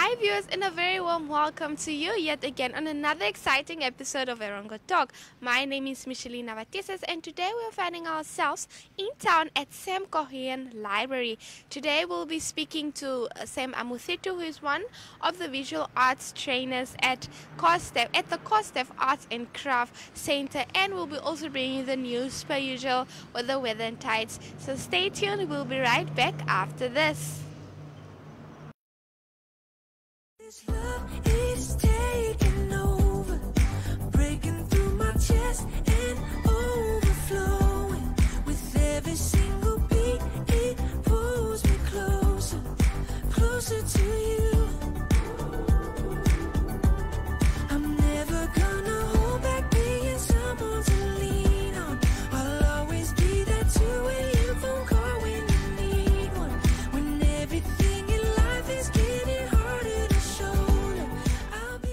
Hi viewers, and a very warm welcome to you yet again on another exciting episode of Erongo Talk. My name is Micheline Navatisas, and today we're finding ourselves in town at Sam Cohen Library. Today we'll be speaking to Sem Amuthitu, who is one of the visual arts trainers at the Cosdef Arts and Crafts Center, and we'll be also bringing you the news per usual with the weather and tides. So stay tuned, we'll be right back after this. This love is taking over, breaking through my chest and overflowing. With every single beat, it pulls me closer, closer to you. I'm never gonna hold back being someone to lean on. I'll always be there to a phone call when you need one. When everything in life is getting harder to shoulder, I'll be.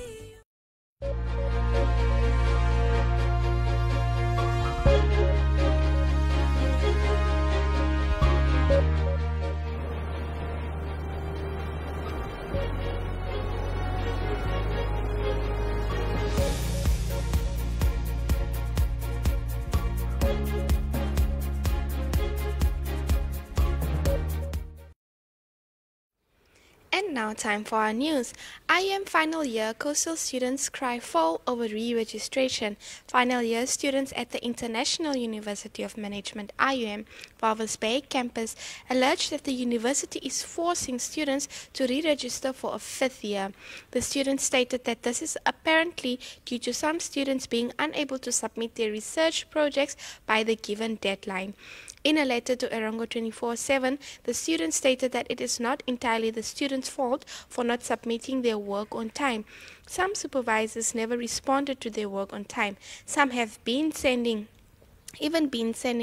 And now time for our news. IUM final year coastal students cry foul over re-registration. Final year students at the International University of Management IUM Walvis Bay campus allege that the university is forcing students to re-register for a fifth year. The students stated that this is apparently due to some students being unable to submit their research projects by the given deadline. In a letter to Erongo 24/7, the students stated that it is not entirely the students' fault for not submitting their work on time. Some supervisors never responded to their work on time. Some have been sending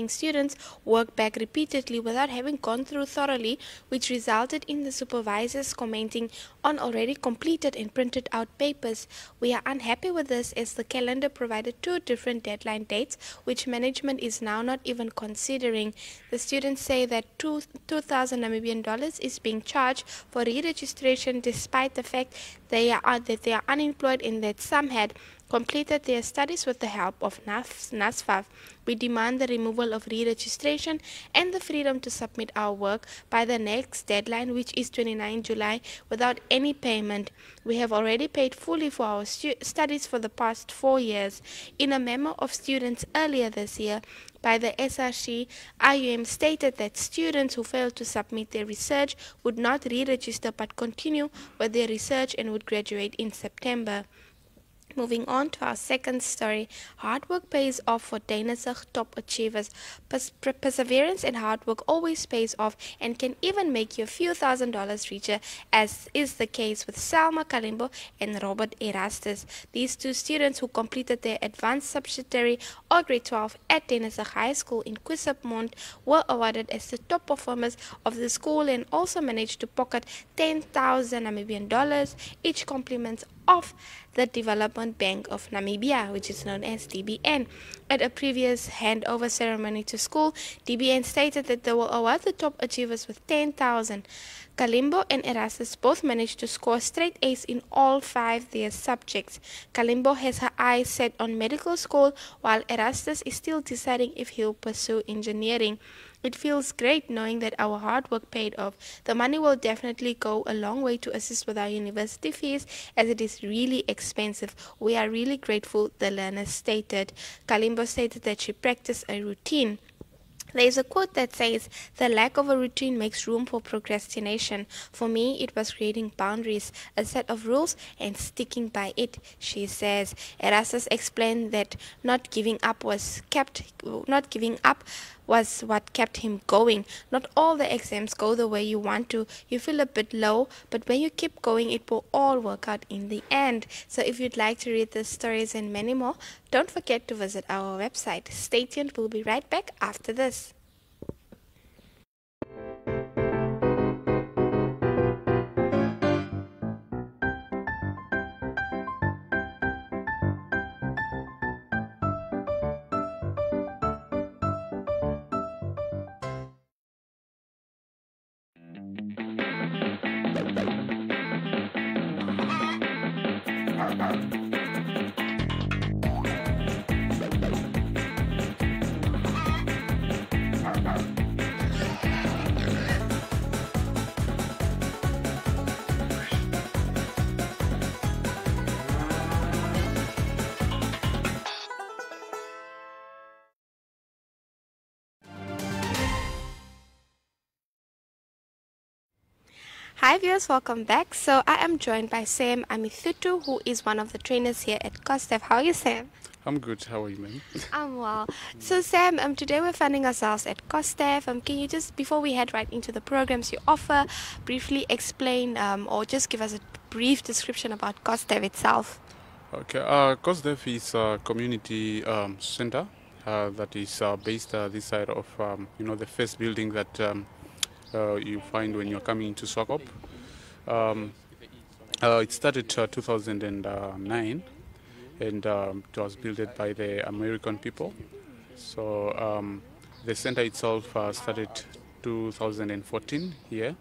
students work back repeatedly without having gone through thoroughly, which resulted in the supervisors commenting on already completed and printed out papers. We are unhappy with this, as the calendar provided two different deadline dates, which management is now not even considering. The students say that 2,000 Namibian dollars is being charged for re-registration, despite the fact they are unemployed and that some had completed their studies with the help of NASFAF. We demand the removal of re-registration and the freedom to submit our work by the next deadline, which is 29 July, without any payment. We have already paid fully for our studies for the past 4 years. In a memo of students earlier this year by the SRC, IUM stated that students who failed to submit their research would not re-register but continue with their research and would graduate in September. Moving on to our second story, hard work pays off for Danasig top achievers. Perseverance and hard work always pays off and can even make you a few $1,000s richer, as is the case with Selma Kalimbo and Robert Erastus. These two students who completed their advanced subsidiary or grade 12 at Danasig High School in Swakopmund were awarded as the top performers of the school and also managed to pocket 10,000 Namibian dollars, each compliments of the Development Bank of Namibia, which is known as DBN. At a previous handover ceremony to school, DBN stated that they will award the top achievers with 10,000. Kalimbo and Erastus both managed to score straight A's in all 5 their subjects. Kalimbo has her eyes set on medical school, while Erastus is still deciding if he'll pursue engineering. It feels great knowing that our hard work paid off. The money will definitely go a long way to assist with our university fees, as it is really expensive. We are really grateful, the learner stated. Kalimbo stated that she practiced a routine. There is a quote that says, "The lack of a routine makes room for procrastination. For me, it was creating boundaries, a set of rules, and sticking by it," she says. Erastus explained that not giving up was what kept him going. Not all the exams go the way you want to. You feel a bit low, but when you keep going, it will all work out in the end. So if you'd like to read the stories and many more, don't forget to visit our website. Stay tuned, we'll be right back after this. Hi viewers, welcome back. So I am joined by Sem Amuthitu, who is one of the trainers here at Cosdef. How are you, Sam? I'm good. How are you, man? I'm well. So Sam, today we're finding ourselves at Cosdef. Can you just, before we head right into the programs you offer, briefly explain or just give us a brief description about Cosdef itself? Okay. Cosdef is a community center that is based this side of the first building that you find when you're coming into Swakop. It started 2009, and it was built by the American people. So the center itself started 2014 here,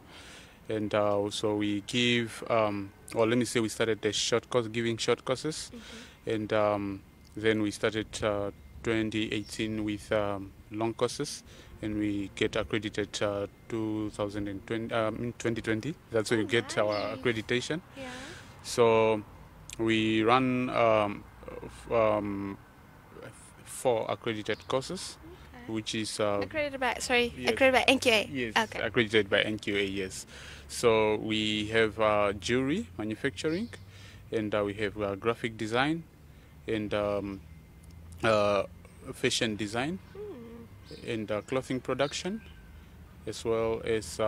and so we give, or let me say, we started the short course, giving short courses, and then we started 2018 with long courses, and we get accredited 2020. That's where you get our accreditation. Yeah. So we run 4 accredited courses, which is Accredited by, sorry, yes. accredited by NQA? Yes, Okay. accredited by NQA, yes. So we have jewelry manufacturing, and we have graphic design, and fashion design, and clothing production, as well as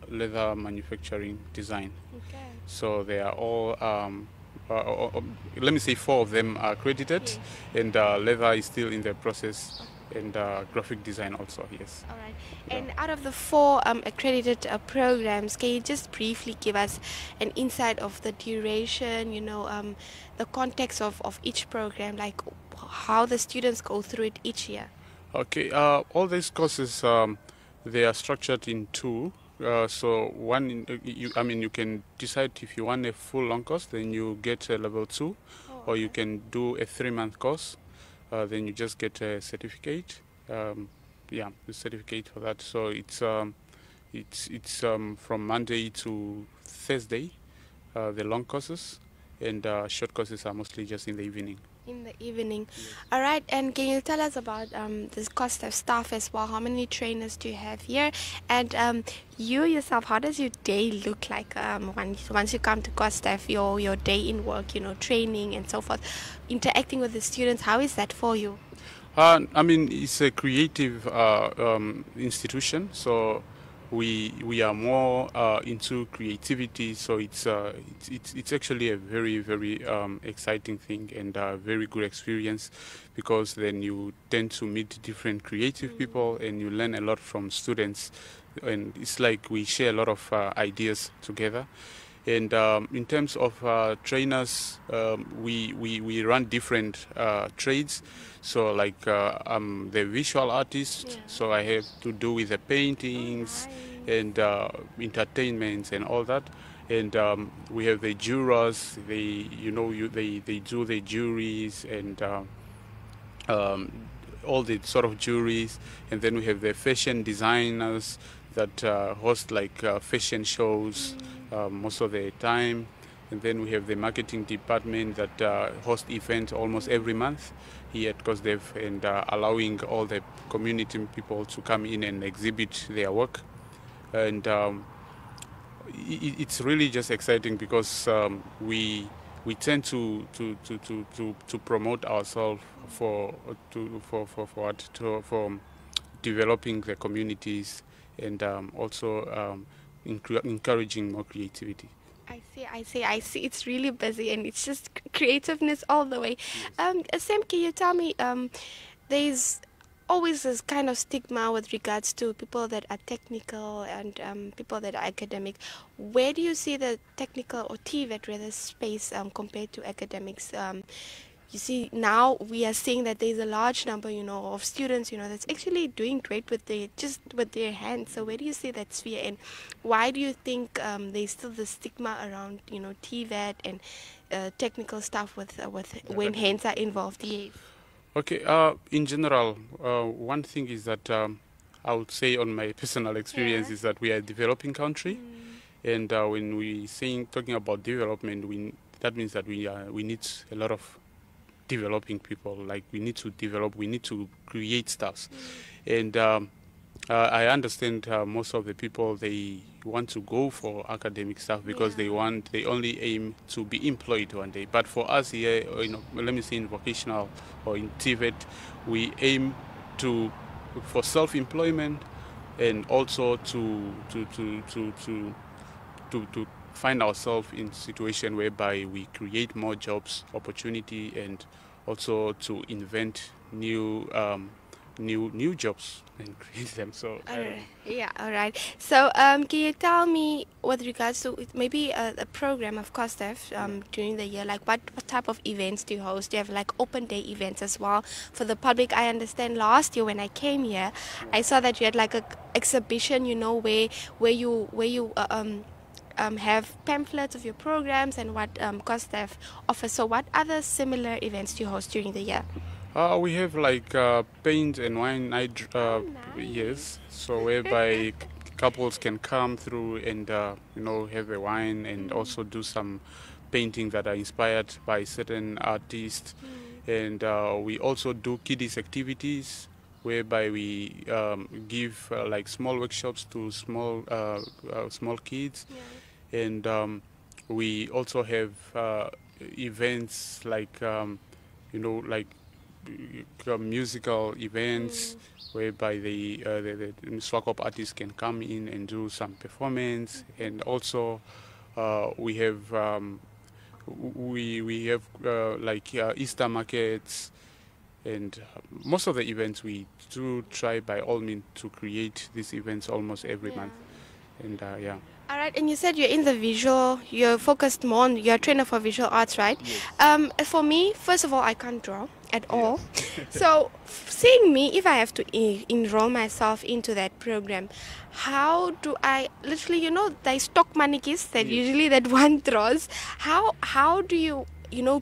leather manufacturing design. Okay. So they are all, let me say 4 of them are accredited, Yes. and leather is still in the process, and graphic design also, yes. All right. And out of the 4 accredited programs, can you just briefly give us an insight of the duration, the context of each program, like how the students go through it each year? Okay, all these courses, they are structured in 2. So one, you can decide if you want a full long course, then you get a level 2, or you can do a 3-month course, then you just get a certificate. The certificate for that. So it's from Monday to Thursday, the long courses, and short courses are mostly just in the evening. In the evening. All right. And can you tell us about this Cosdef staff as well? How many trainers do you have here? And you yourself, how does your day look like once you come to Cosdef, your day in work, training and so forth, interacting with the students? How is that for you? It's a creative institution, so we are more into creativity. So it's actually a very, very exciting thing, and a very good experience, because then you tend to meet different creative people, and you learn a lot from students, and it's like we share a lot of ideas together. And in terms of trainers, we run different trades. So like I'm the visual artist, so I have to do with the paintings and entertainments and all that. And we have the jurors. They do the juries and all the sort of juries. And then we have the fashion designers that host like fashion shows most of the time. And then we have the marketing department that host events almost every month here at Cosdef, and allowing all the community people to come in and exhibit their work. And it's really just exciting, because we tend to promote ourselves for developing the communities, and also encouraging more creativity. I see. It's really busy, and it's just creativeness all the way. Sam, can you tell me, there's always this kind of stigma with regards to people that are technical and people that are academic. Where do you see the technical or TVET rather space compared to academics? you see, now we are seeing that there's a large number, of students, that's actually doing great with their hands. So where do you see that sphere, and why do you think there's still the stigma around, TVET and technical stuff with when hands are involved? Yes. Okay. In general, one thing is that I would say, on my personal experience, is that we are a developing country, and when we talking about development, that means that we need a lot of developing people. Like, we need to develop, we need to create stuff, and I understand most of the people, they want to go for academic stuff because they only aim to be employed one day. But for us here, let me say in vocational or in TVET, we aim for self-employment, and also to find ourselves in a situation whereby we create more jobs, opportunity, and also to invent new jobs and create them. So all right. So can you tell me, with regards to maybe a program of Cosdef during the year, like what type of events do you host? Do you have like open day events as well for the public? I understand last year when I came here, I saw that you had like a exhibition, where you have pamphlets of your programs and what Cosdef offers. So what other similar events do you host during the year? We have like paint and wine night, yes. So whereby couples can come through and have a wine, and also do some painting that are inspired by certain artists. And we also do kiddies activities, whereby we give like small workshops to small kids, and we also have events like like musical events, whereby the Swakop artists can come in and do some performance. And also we have like Easter markets, and most of the events we do try by all means to create these events almost every month. And All right, and you said you're focused more on, you're a trainer for visual arts, right? Yes. For me, first of all, I can't draw at all. So, seeing me, if I have to enroll myself into that program, how do I, literally, the stock manikis that usually that one draws, how do you,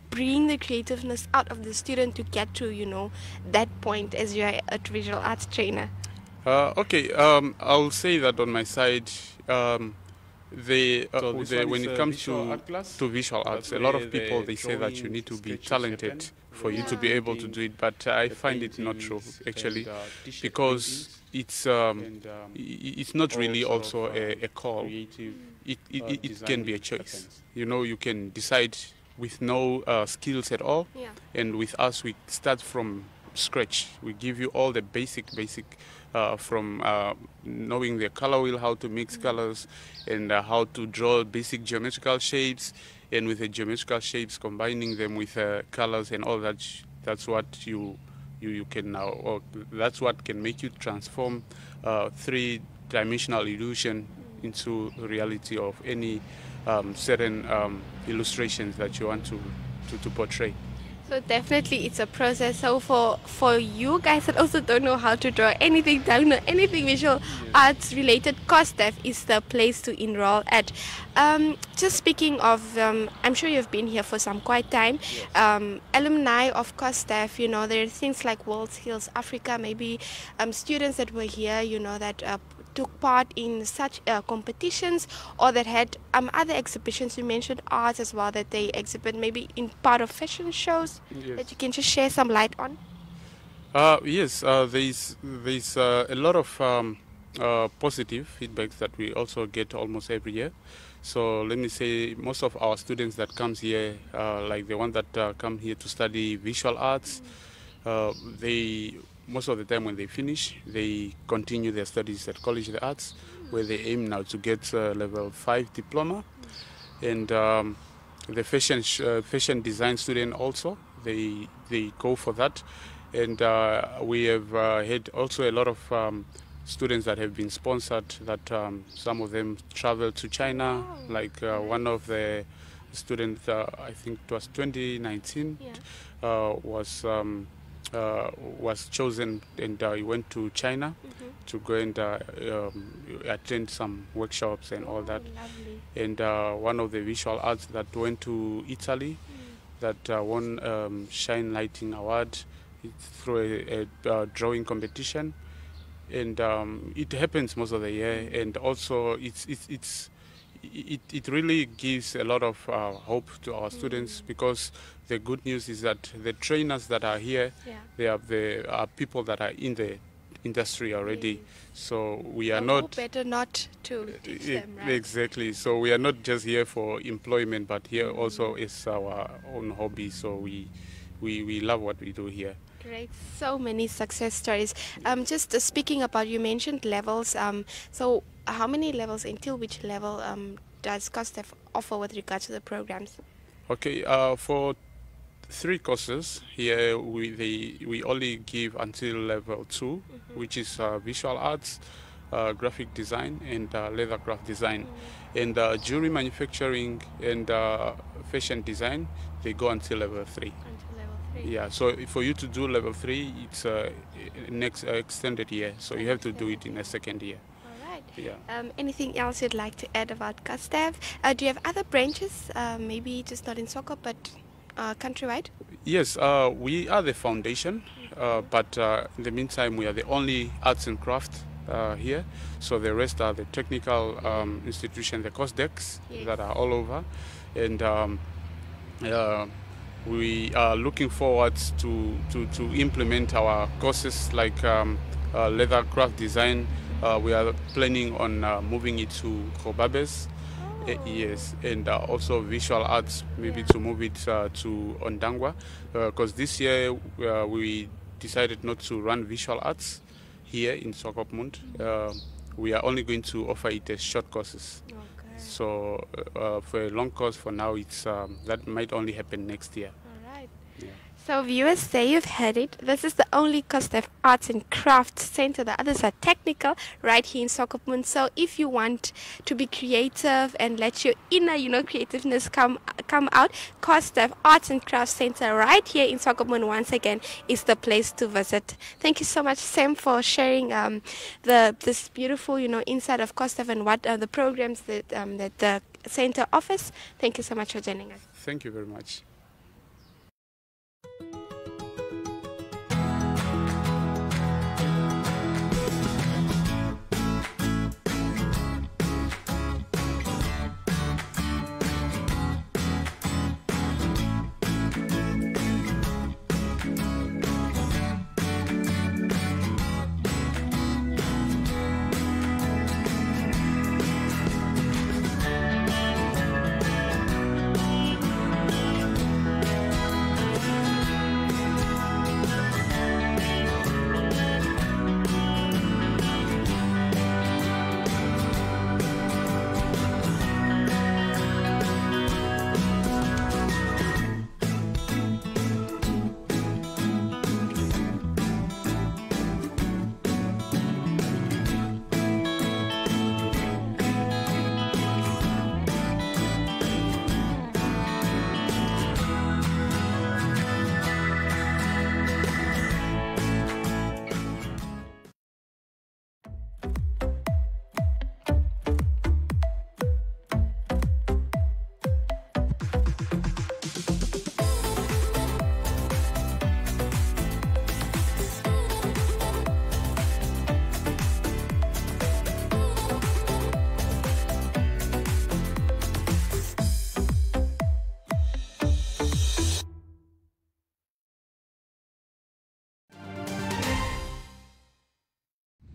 bring the creativeness out of the student to get to, that point as you're a visual arts trainer? Okay, I'll say that on my side, when it comes to visual arts, a lot of people, they say that you need to be talented for you to be able to do it, but I find it not true, actually, because it's not really also a call. It can be a choice. You can decide with no skills at all, and with us, we start from scratch. We give you all the basic from knowing the color wheel, how to mix colors, and how to draw basic geometrical shapes, and with the geometrical shapes combining them with colors and all that. That's what you can now, or that's what can make you transform three-dimensional illusion into reality of any certain illustrations that you want to portray. So definitely it's a process. So for you guys that also don't know how to draw anything, don't know anything visual arts related, Cosdef is the place to enroll at. Just speaking of, I'm sure you've been here for some quite time. Alumni of Cosdef, there are things like World Skills Africa, maybe students that were here, that took part in such competitions, or that had other exhibitions. You mentioned arts as well, that they exhibit maybe in part of fashion shows, that you can just share some light on. Yes, there's a lot of positive feedbacks that we also get almost every year. So let me say, most of our students that comes here, like the ones that come here to study visual arts, most of the time when they finish, they continue their studies at College of the Arts, where they aim now to get level 5 diploma. And the fashion design student also, they go for that. And we have had also a lot of students that have been sponsored, that some of them travel to China, like one of the student, I think it was 2019, was chosen, and he went to China to go and attend some workshops and all that. Lovely. And one of the visual arts that went to Italy, that won Shine Lighting Award through a drawing competition. And it happens most of the year, and also it really gives a lot of hope to our students, because the good news is that the trainers that are here, they are people that are in the industry already. So we are not better not to teach them, right? Exactly. So we are not just here for employment, but here also is our own hobby. So we love what we do here. Great, so many success stories. Just speaking about, you mentioned levels. So how many levels, until which level does Cosdef offer with regards to the programs? Okay, for 3 courses here, we only give until level 2, which is visual arts, graphic design, and leather craft design. And jewelry manufacturing and fashion design, they go until level 3. Yeah, so for you to do level 3, it's next extended year, so you have to do it in a second year. All right. Yeah. Anything else you'd like to add about Cosdef? Do you have other branches, maybe just not in Swakop, but countrywide? Yes, we are the foundation, but in the meantime, we are the only arts and craft here. So the rest are the technical institutions, the Cosdecs that are all over, and we are looking forward to implement our courses like leather craft design. We are planning on moving it to Kobabes. Yes, and also visual arts, maybe to move it to Ondangwa, because this year we decided not to run visual arts here in Swakopmund. We are only going to offer it as short courses. Okay. So for a long course, for now, it's that might only happen next year. All right. Yeah. So viewers, there you've heard it. This is the only Cosdef Arts and Crafts Center. The others are technical, right here in Swakopmund. So if you want to be creative and let your inner, creativeness come out, Cosdef Arts and Crafts Center right here in Swakopmund once again is the place to visit. Thank you so much, Sam, for sharing this beautiful, insight of Cosdef and what the programs that the center offers. Thank you so much for joining us. Thank you very much.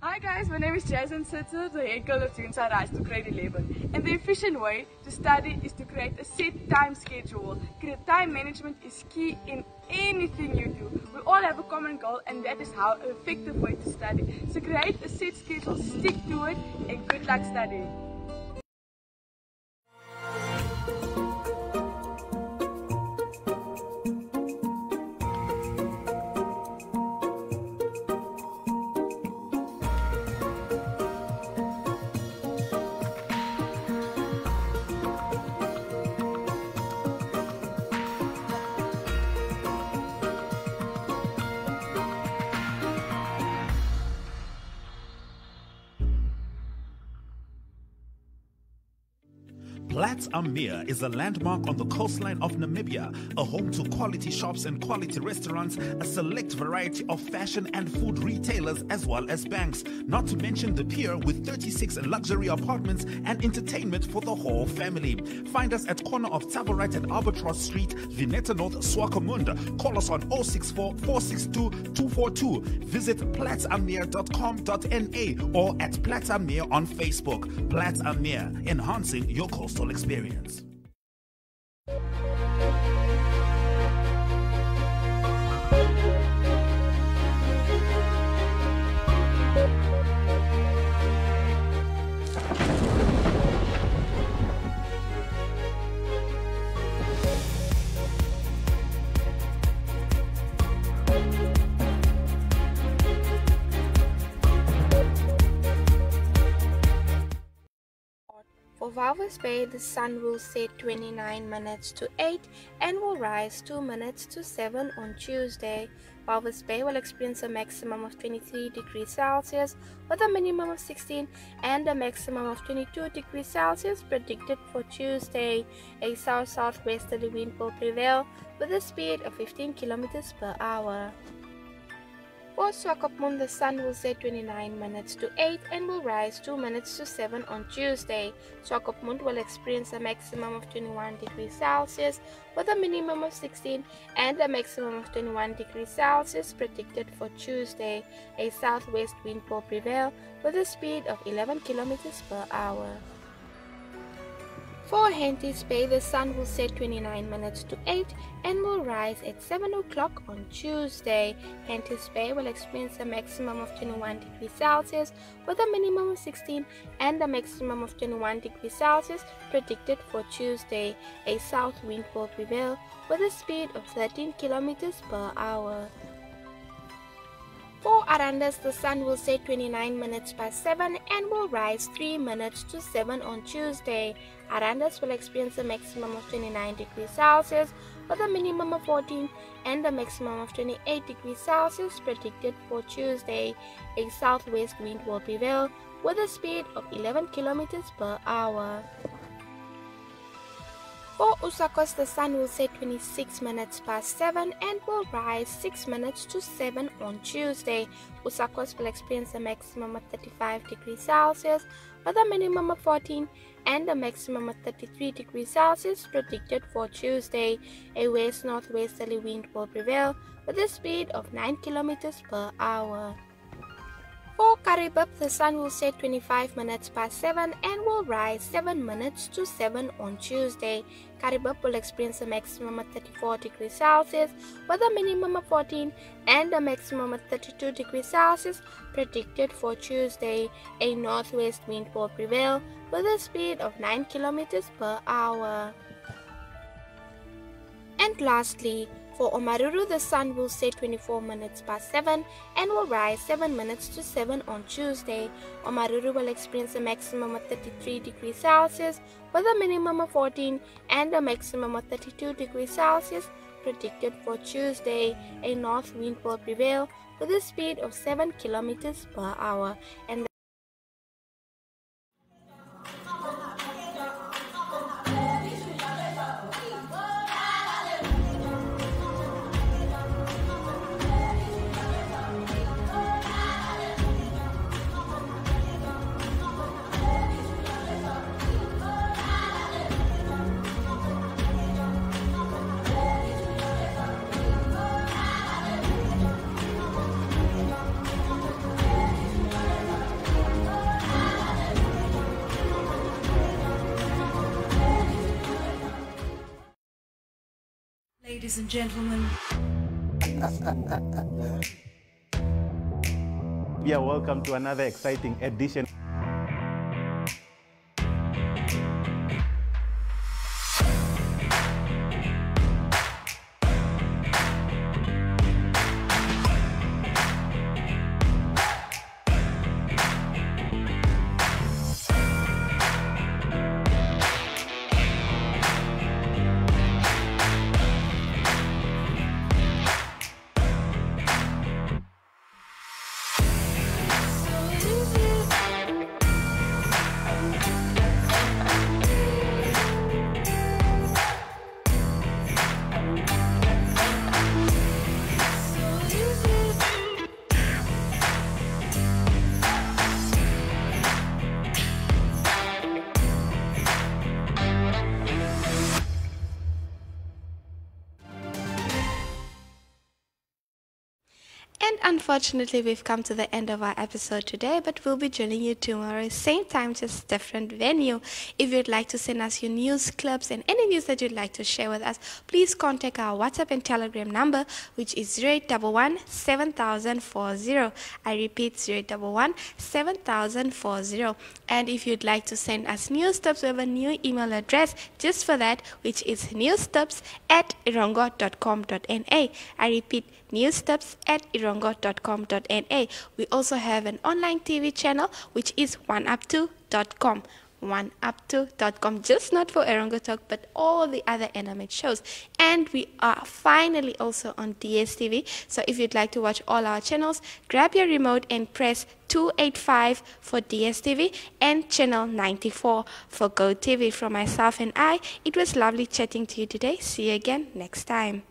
Hi guys, my name is Jason Sitter, the head girl of Junior Rise to grade 11. And the efficient way to study is to create a set time schedule. Time management is key in anything you do. We all have a common goal, and that is how an effective way to study. So create a set schedule, stick to it, and good luck studying. Platz am Meer is a landmark on the coastline of Namibia, a home to quality shops and quality restaurants, a select variety of fashion and food retailers, as well as banks. Not to mention the pier with 36 luxury apartments and entertainment for the whole family. Find us at corner of Tabarite and Albatross Street, Vineta North, Swakopmund. Call us on 064 462 242. Visit platzammeer.com.na or at Platz am Meer on Facebook. Platz am Meer, enhancing your coastal experience. For Walvis Bay, the sun will set 29 minutes to 8 and will rise 2 minutes to 7 on Tuesday. Walvis Bay will experience a maximum of 23 degrees Celsius with a minimum of 16 and a maximum of 22 degrees Celsius predicted for Tuesday. A south-southwesterly wind will prevail with a speed of 15 kilometers per hour. For Swakopmund, the sun will set 29 minutes to 8 and will rise 2 minutes to 7 on Tuesday. Swakopmund will experience a maximum of 21 degrees Celsius with a minimum of 16 and a maximum of 21 degrees Celsius predicted for Tuesday. A southwest wind will prevail with a speed of 11 kilometers per hour. For Henty's Bay, the sun will set 29 minutes to 8 and will rise at 7 o'clock on Tuesday. Henty's Bay will experience a maximum of 21 degrees Celsius with a minimum of 16 and a maximum of 21 degrees Celsius predicted for Tuesday. A south wind will prevail with a speed of 13 kilometers per hour. For Arandas, the sun will set 29 minutes past 7 and will rise 3 minutes to 7 on Tuesday. Arandas will experience a maximum of 29 degrees Celsius with a minimum of 14 and a maximum of 28 degrees Celsius predicted for Tuesday. A southwest wind will prevail with a speed of 11 kilometers per hour. For Usakos, the sun will set 26 minutes past 7 and will rise 6 minutes to 7 on Tuesday. Usakos will experience a maximum of 35 degrees Celsius with a minimum of 14 and a maximum of 33 degrees Celsius predicted for Tuesday. A west-northwesterly wind will prevail with a speed of 9 kilometers per hour. For Karibib, the sun will set 25 minutes past 7 and will rise 7 minutes to 7 on Tuesday. Karibib will experience a maximum of 34 degrees Celsius with a minimum of 14 and a maximum of 32 degrees Celsius predicted for Tuesday. A northwest wind will prevail with a speed of 9 kilometers per hour. And lastly, for Omaruru, the sun will set 24 minutes past 7 and will rise 7 minutes to 7 on Tuesday. Omaruru will experience a maximum of 33 degrees Celsius with a minimum of 14 and a maximum of 32 degrees Celsius predicted for Tuesday. A north wind will prevail with a speed of 7 kilometers per hour. And Ladies and gentlemen, yeah, welcome to another exciting edition. And unfortunately, we've come to the end of our episode today, but we'll be joining you tomorrow, same time, just different venue. If you'd like to send us your news clips and any news that you'd like to share with us, please contact our WhatsApp and Telegram number, which is 0811 7040. I repeat, 0811 7040. And if you'd like to send us news tips, we have a new email address just for that, which is newstips@erongo.com.na. I repeat, newstips@erongo.com.na. We also have an online TV channel, which is oneup2.com. oneup2.com, just not for Erongo Talk, but all the other animate shows. And we are finally also on DSTV. So if you'd like to watch all our channels, grab your remote and press 285 for DSTV and channel 94 for GoTV. From myself and I, it was lovely chatting to you today. See you again next time.